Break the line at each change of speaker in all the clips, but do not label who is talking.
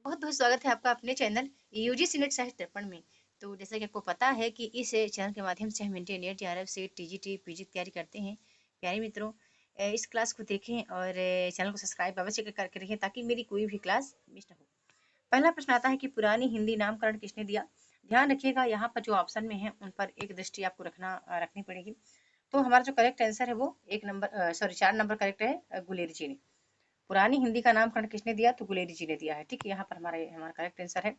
बहुत-बहुत स्वागत है आपका अपने चैनल यूजीसी नेट साहित्य दर्पण में। तो जैसा कि आपको पता है कि इस चैनल के माध्यम से हम internet, JRF, set, TGT, PG की तैयारी करते हैं। प्यारे मित्रों, इस क्लास को देखें और चैनल को सब्सक्राइब अवश्य करके रखें ताकि मेरी कोई भी क्लास मिस ना हो। पहला प्रश्न आता है कि पुरानी हिंदी नामकरण किसने दिया? ध्यान रखिएगा, यहाँ पर जो ऑप्शन में है उन पर एक दृष्टि आपको रखनी पड़ेगी। तो हमारा जो करेक्ट आंसर है वो 4 नंबर करेक्ट है, गुलेरी जी ने। पुरानी हिंदी का नामकरण किसने दिया? तो गुलेरी जी ने दिया है। ठीक है, यहाँ पर हमारा करेक्ट आंसर है।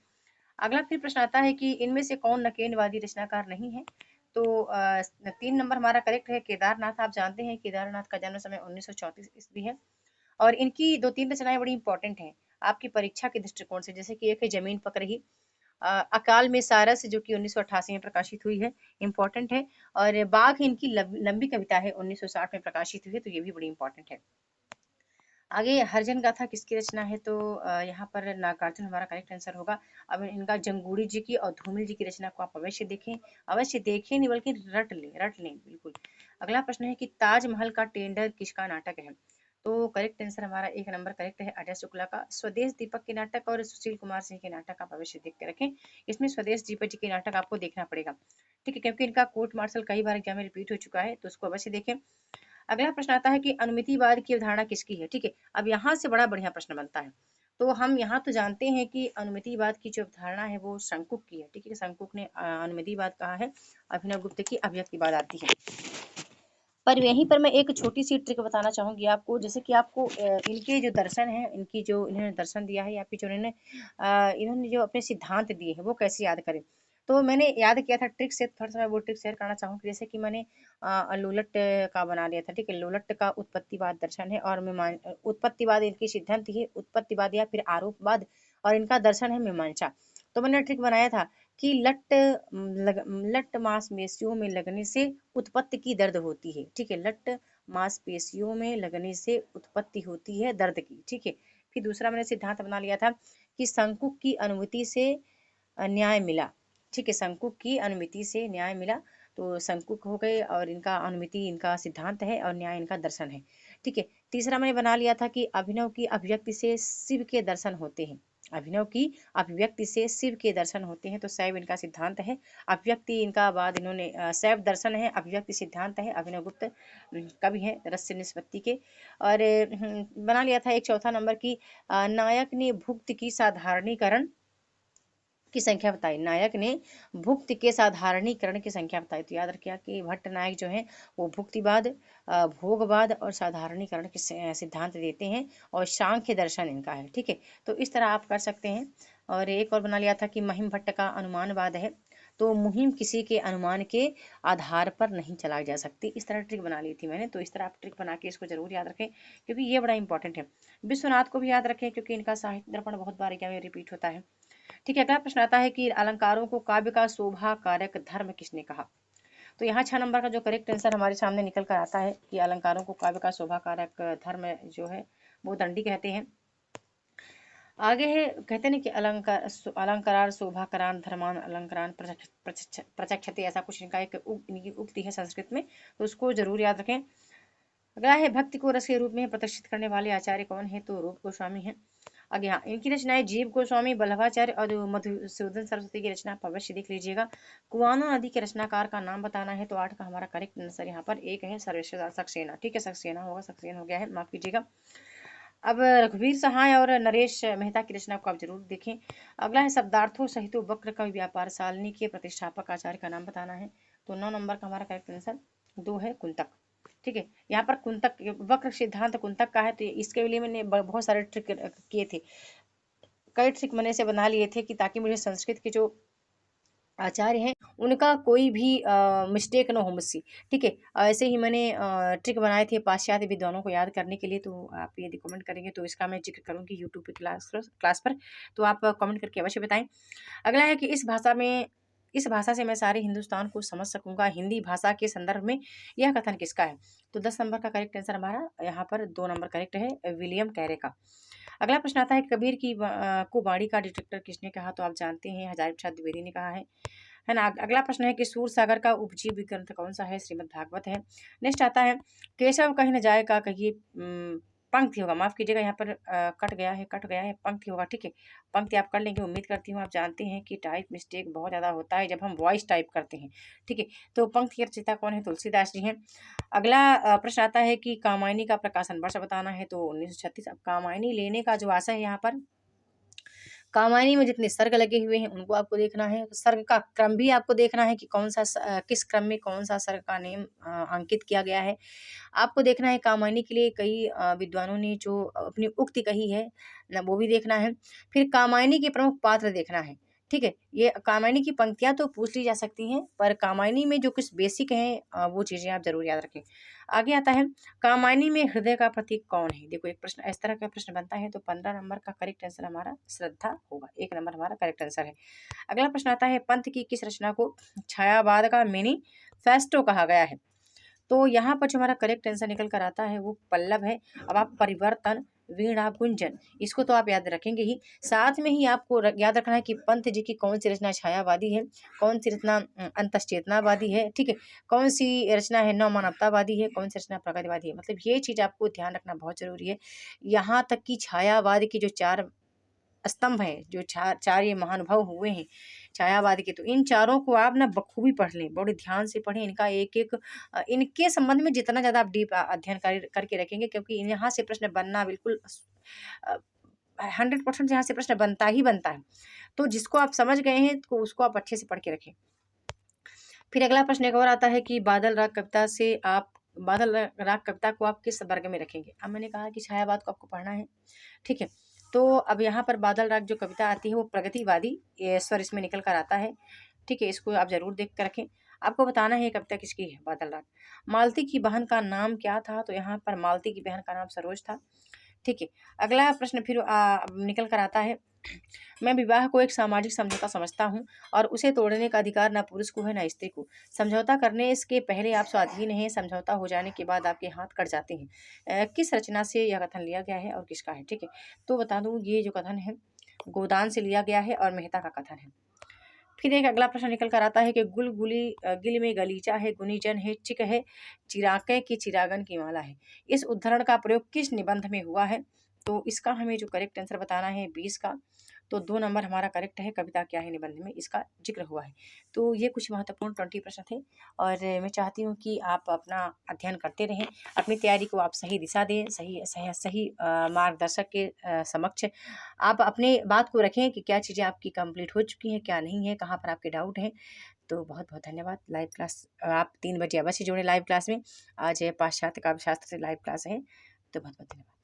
अगला फिर प्रश्न आता है कि इनमें से कौन नकेनवादी रचनाकार नहीं है? तो 3 नंबर हमारा करेक्ट है, केदारनाथ। आप जानते हैं केदारनाथ का जन्म समय 1934 ईस्वी है और इनकी 2-3 रचनाएं बड़ी इंपॉर्टेंट हैं आपकी परीक्षा के दृष्टिकोण से। जैसे कि एक है जमीन पक रही, अकाल में सारस जो कि 1988 में प्रकाशित हुई है, इंपॉर्टेंट है। और बाघ इनकी लंबी कविता है, 1960 में प्रकाशित हुई है, तो ये भी बड़ी इंपॉर्टेंट है। आगे हरिजन गाथा किसकी रचना है? तो यहाँ पर नागार्जुन हमारा करेक्ट आंसर होगा। अब इनका जंगूड़ी जी की और धूमिल जी की रचना को आप अवश्य देखें नहीं बल्कि रट लें बिल्कुल। अगला प्रश्न है कि ताजमहल का टेंडर किसका नाटक है? तो करेक्ट आंसर हमारा 1 नंबर करेक्ट है, अजय शुक्ला का। स्वदेश दीपक के नाटक और सुशील कुमार सिंह के नाटक आप अवश्य देख के रखें। इसमें स्वदेश दीपक जी के नाटक आपको देखना पड़ेगा, ठीक है, क्योंकि इनका कोर्ट मार्शल कई बार एग्जाम में रिपीट हो चुका है, तो उसको अवश्य देखें। अगला प्रश्न आता है कि अनुमितिवाद की अवधारणा किसकी है? ठीक है, अब यहाँ से बड़ा बढ़िया प्रश्न बनता है। तो हम यहाँ तो जानते हैं कि अनुमितिवाद की जो अवधारणा है वो शंकुक की है। ठीक है, शंकुक ने अनुमितिवाद कहा है। अभिनव गुप्त की अभिव्यक्तिवाद आती है। पर यहीं पर मैं एक छोटी सी ट्रिक बताना चाहूंगी आपको। जैसे कि आपको इनके जो दर्शन है, इनकी जो इन्होंने दर्शन दिया है या फिर जो इन्होंने जो अपने सिद्धांत दिए हैं वो कैसे याद करें। तो मैंने याद किया था ट्रिक से, थोड़ा सा मैं वो ट्रिक शेयर करना चाहूंगी। जैसे कि मैंने लोलट का बना लिया था। ठीक है, लोलट का उत्पत्तिवाद दर्शन है और उत्पत्तिवाद इनकी सिद्धांत है, उत्पत्तिवाद या फिर आरोपवाद, और इनका दर्शन है मीमांसा। तो मैंने ट्रिक बनाया था कि लट मांसपेशियों में लगने से उत्पत्ति की दर्द होती है। ठीक है, लट मांसपेशियों में लगने से उत्पत्ति होती है दर्द की। ठीक है, फिर दूसरा मैंने सिद्धांत बना लिया था कि शंकुक की अनुमति से न्याय मिला। ठीक है, शंकुक की अनुमति से न्याय मिला। तो शंकुक हो गए और इनका अनुमति इनका सिद्धांत है और न्याय इनका दर्शन है। ठीक है, तीसरा मैंने बना लिया था कि अभिनव की अभिव्यक्ति से शिव के दर्शन होते हैं। अभिनव की अभिव्यक्ति से शिव के दर्शन होते हैं, तो शैव इनका सिद्धांत है। अभिव्यक्ति इनका बाद इन्होंने शैव दर्शन है, अभिव्यक्ति सिद्धांत है, अभिनव गुप्त कवि है रस्य निष्पत्ति के। और बना लिया था एक चौथा नंबर की नायक ने भुक्त की साधारणीकरण की संख्या बताई। नायक ने भुक्ति के साधारणीकरण की संख्या बताई। तो याद रखिए कि भट्ट नायक जो है वो भुक्तिवाद, भोगवाद और साधारणीकरण के सिद्धांत देते हैं और सांख्य दर्शन इनका है। ठीक है, तो इस तरह आप कर सकते हैं। और एक और बना लिया था कि महिम भट्ट का अनुमानवाद है। तो मुहिम किसी के अनुमान के आधार पर नहीं चलाई जा सकती। इस तरह ट्रिक बना ली थी मैंने। तो इस तरह आप ट्रिक बना के इसको जरूर याद रखें क्योंकि ये बड़ा इंपॉर्टेंट है। विश्वनाथ को भी याद रखें क्योंकि इनका साहित्य दर्पण बहुत बार एग्जाम में रिपीट होता है। ठीक है, अगला प्रश्न आता है कि अलंकारों को काव्य का शोभा कारक धर्म किसने कहा? तो यहाँ 6 नंबर का जो करेक्ट आंसर हमारे सामने निकल कर आता है कि अलंकारों को काव्य का शोभा कारक धर्म जो है वो दंडी कहते हैं। आगे है, कहते हैं कि अलंकार शोभाकरान धर्मान अलंकारान प्रचक्षते, ऐसा कुछ इनका इनकी उक्ति है संस्कृत में, तो उसको जरूर याद रखें। अगला है भक्ति को रस के रूप में प्रदर्शित करने वाले आचार्य कौन है? तो रूप गोस्वामी है। आगे हाँ, इनकी रचनाएं जीव गोस्वामी, बल्लभाचार्य और मधुसूदन सरस्वती की रचना आप अवश्य देख लीजिएगा। कुआनो नदी के रचनाकार का नाम बताना है, तो 8 का हमारा करेक्ट आंसर यहाँ पर एक है, सर्वेश्वर सक्सेना। ठीक है, सक्सेना होगा, सक्सेना हो गया है, माफ कीजिएगा। अब रघुवीर सहाय और नरेश मेहता की रचना को आप जरूर देखें। अगला है शब्दार्थों सहित वक्र का व्यापार सालनी के प्रतिष्ठापक आचार्य का नाम बताना है, तो 9 नंबर का हमारा करेक्ट आंसर 2 है, कुंतक। ठीक है, यहाँ पर कुंतक वक्र सिद्धांत कुंतक का है, तो इसके लिए मैंने बहुत सारे ट्रिक किए थे, कई ट्रिक मैंने से बना लिए थे कि ताकि मुझे संस्कृत के जो आचार्य हैं उनका कोई भी मिस्टेक ना हो मुझसे। ठीक है, ऐसे ही मैंने ट्रिक बनाए थे पाश्चात्य विद्वानों को याद करने के लिए। तो आप यदि कमेंट करेंगे तो इसका मैं जिक्र करूंगी यूट्यूब पे क्लास पर, तो आप कमेंट करके अवश्य बताएं। अगला है कि इस भाषा से मैं सारे हिंदुस्तान को समझ सकूंगा, हिंदी भाषा के संदर्भ में यह कथन किसका है? तो 10 नंबर का करेक्ट आंसर हमारा यहाँ पर 2 नंबर करेक्ट है, विलियम कैरे का। अगला प्रश्न आता है कबीर की को बाड़ी का डिटेक्टर किसने कहा? तो आप जानते हैं हजारी प्रसाद द्विवेदी ने कहा है ना। अगला प्रश्न है कि सूर सागर का उपजीव्य ग्रंथ कौन सा है? श्रीमद् भागवत है। नेक्स्ट आता है केशव कहीं न जाए का कहिए पंक्ति होगा, माफ कीजिएगा यहाँ पर कट गया है, पंक्ति होगा। ठीक है, पंक्ति आप कर लेंगे। उम्मीद करती हूँ आप जानते हैं कि टाइप मिस्टेक बहुत ज़्यादा होता है जब हम वॉइस टाइप करते हैं। ठीक है, तो पंक्ति की रचयिता कौन है? तुलसीदास जी हैं। अगला प्रश्न आता है कि कामायनी का प्रकाशन वर्ष बताना है, तो 1936। अब कामायनी लेने का जो आशय है यहाँ पर, कामायनी में जितने सर्ग लगे हुए हैं उनको आपको देखना है। सर्ग का क्रम भी आपको देखना है कि किस क्रम में कौन सा सर्ग का नेम अंकित किया गया है। आपको देखना है कामायनी के लिए कई विद्वानों ने जो अपनी उक्ति कही है ना, वो भी देखना है। फिर कामायनी के प्रमुख पात्र देखना है। ठीक है, ये कामायनी की पंक्तियां तो पूछ ली जा सकती हैं, पर कामायनी में जो कुछ बेसिक हैं वो चीजें आप जरूर याद रखें। आगे आता है, कामायनी में हृदय का प्रतीक कौन है? देखो, एक प्रश्न इस तरह का प्रश्न बनता है तो 15 नंबर का करेक्ट आंसर हमारा श्रद्धा होगा। 1 नंबर हमारा करेक्ट आंसर है। अगला प्रश्न आता है, पंत की किस रचना को छायावाद का मैनिफेस्टो कहा गया है? तो यहाँ पर जो हमारा करेक्ट आंसर निकल कर आता है वो पल्लव है। अब आप परिवर्तन, वीणा, गुंजन, इसको तो आप याद रखेंगे ही, साथ में ही आपको याद रखना है कि पंत जी की कौन सी रचना छायावादी है, कौन सी रचना अंतश्चेतनावादी है। ठीक है, कौन सी रचना है नव मानवतावादी है, कौन सी रचना प्रगतिवादी है। मतलब ये चीज आपको ध्यान रखना बहुत जरूरी है। यहाँ तक कि छायावाद की जो 4 स्तंभ हैं, जो चार ये महानुभाव हुए हैं छायावाद के, तो इन चारों को आप ना बखूबी पढ़ लें, बड़े ध्यान से पढ़ें। इनका एक एक इनके संबंध में जितना ज़्यादा आप डीप अध्ययन करके रखेंगे, क्योंकि यहाँ से प्रश्न बनना बिल्कुल 100% यहाँ से प्रश्न बनता ही बनता है। तो जिसको आप समझ गए हैं तो उसको आप अच्छे से पढ़ के रखें। फिर अगला प्रश्न एक और आता है कि बादल राग कविता को आप किस वर्ग में रखेंगे? अब मैंने कहा कि छायावाद को आपको पढ़ना है। ठीक है, तो अब यहाँ पर बादल राग जो कविता आती है वो प्रगतिवादी स्वर इसमें निकल कर आता है। ठीक है, इसको आप जरूर देख कर रखें। आपको बताना है ये कविता किसकी है, बादल राग। मालती की बहन का नाम क्या था? तो यहाँ पर मालती की बहन का नाम सरोज था। ठीक है, अगला प्रश्न फिर निकल कर आता है, मैं विवाह को एक सामाजिक समझौता समझता हूँ और उसे तोड़ने का अधिकार न पुरुष को है न स्त्री को। समझौता करने इसके पहले आप स्वाधीन हैं, समझौता हो जाने के बाद आपके हाथ कट जाते हैं। किस रचना से यह कथन लिया गया है और किसका है? ठीक है, तो बता दूं ये जो कथन है गोदान से लिया गया है और मेहता का कथन है। फिर एक अगला प्रश्न निकल कर आता है कि गिल में गलीचा है, गुनीजन है, चिक है, चिराके की चिरागन की माला है। इस उद्धरण का प्रयोग किस निबंध में हुआ है? तो इसका हमें जो करेक्ट आंसर बताना है 20 का, तो 2 नंबर हमारा करेक्ट है। कविता क्या है निबंध में इसका जिक्र हुआ है। तो ये कुछ महत्वपूर्ण 20 प्रश्न थे और मैं चाहती हूँ कि आप अपना अध्ययन करते रहें, अपनी तैयारी को आप सही दिशा दें, सही मार्गदर्शक के समक्ष आप अपने बात को रखें कि क्या चीज़ें आपकी कंप्लीट हो चुकी हैं, क्या नहीं है, कहाँ पर आपके डाउट हैं। तो बहुत बहुत धन्यवाद। लाइव क्लास आप 3 बजे अवश्य जुड़े लाइव क्लास में। आज पाश्चात्य काव्य शास्त्र से लाइव क्लास है, तो बहुत बहुत धन्यवाद।